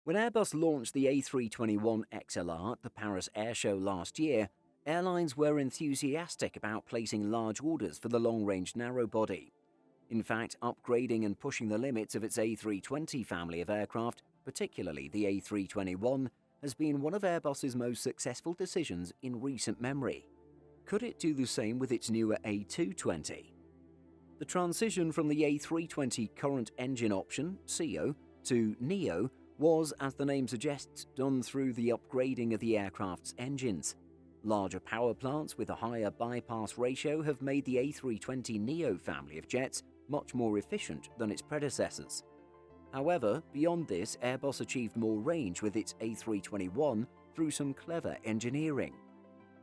When Airbus launched the A321XLR at the Paris Air Show last year, airlines were enthusiastic about placing large orders for the long-range narrow-body. In fact, upgrading and pushing the limits of its A320 family of aircraft, particularly the A321, has been one of Airbus's most successful decisions in recent memory. Could it do the same with its newer A220? The transition from the A320 current engine option, CEO, to NEO was, as the name suggests, done through the upgrading of the aircraft's engines. Larger power plants with a higher bypass ratio have made the A320neo family of jets much more efficient than its predecessors. However, beyond this, Airbus achieved more range with its A321 through some clever engineering.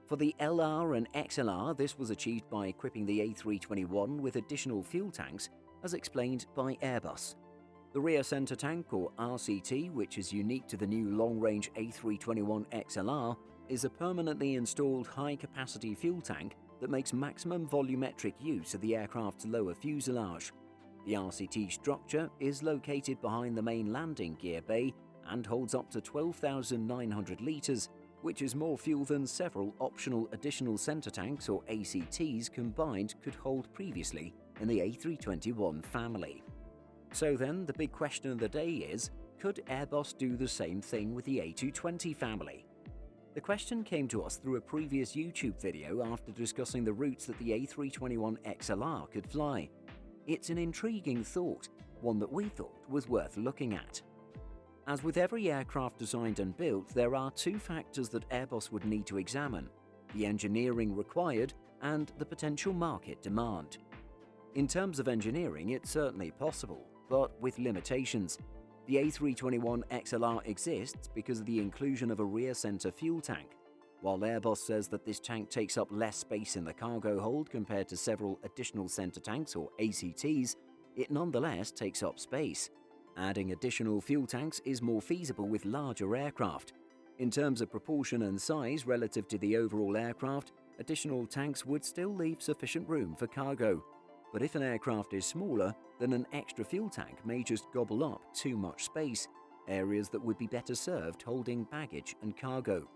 For the LR and XLR, this was achieved by equipping the A321 with additional fuel tanks, as explained by Airbus. The rear center tank, or RCT, which is unique to the new long-range A321XLR, is a permanently installed high-capacity fuel tank that makes maximum volumetric use of the aircraft's lower fuselage. The RCT structure is located behind the main landing gear bay and holds up to 12,900 litres, which is more fuel than several optional additional center tanks, or ACTs, combined could hold previously in the A321 family. So then, the big question of the day is, could Airbus do the same thing with the A220 family? The question came to us through a previous YouTube video after discussing the routes that the A321XLR could fly. It's an intriguing thought, one that we thought was worth looking at. As with every aircraft designed and built, there are two factors that Airbus would need to examine: the engineering required and the potential market demand. In terms of engineering, it's certainly possible, but with limitations. The A321XLR exists because of the inclusion of a rear center fuel tank. While Airbus says that this tank takes up less space in the cargo hold compared to several additional center tanks, or ACTs, it nonetheless takes up space. Adding additional fuel tanks is more feasible with larger aircraft. In terms of proportion and size relative to the overall aircraft, additional tanks would still leave sufficient room for cargo. But if an aircraft is smaller, then an extra fuel tank may just gobble up too much space, areas that would be better served holding baggage and cargo.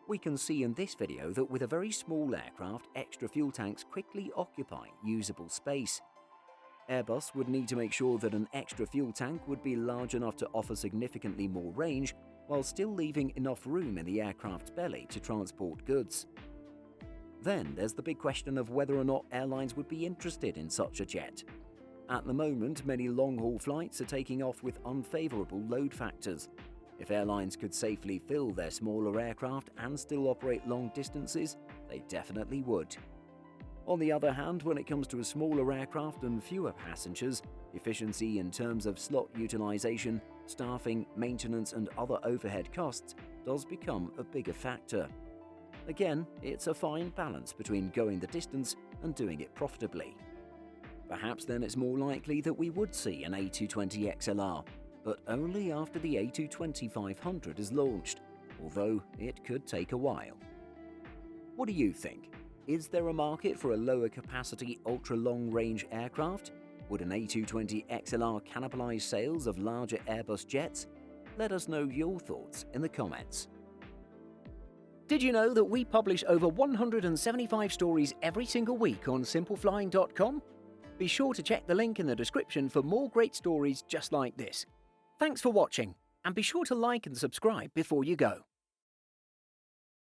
We can see in this video that with a very small aircraft, extra fuel tanks quickly occupy usable space. Airbus would need to make sure that an extra fuel tank would be large enough to offer significantly more range, while still leaving enough room in the aircraft's belly to transport goods. Then there's the big question of whether or not airlines would be interested in such a jet. At the moment, many long-haul flights are taking off with unfavorable load factors. If airlines could safely fill their smaller aircraft and still operate long distances, they definitely would. On the other hand, when it comes to a smaller aircraft and fewer passengers, efficiency in terms of slot utilization, staffing, maintenance, and other overhead costs does become a bigger factor. Again, it's a fine balance between going the distance and doing it profitably. Perhaps then it's more likely that we would see an A220XLR, but only after the A220-500 is launched, although it could take a while. What do you think? Is there a market for a lower capacity ultra-long-range aircraft? Would an A220XLR cannibalize sales of larger Airbus jets? Let us know your thoughts in the comments. Did you know that we publish over 175 stories every single week on simpleflying.com? Be sure to check the link in the description for more great stories just like this. Thanks for watching, and be sure to like and subscribe before you go.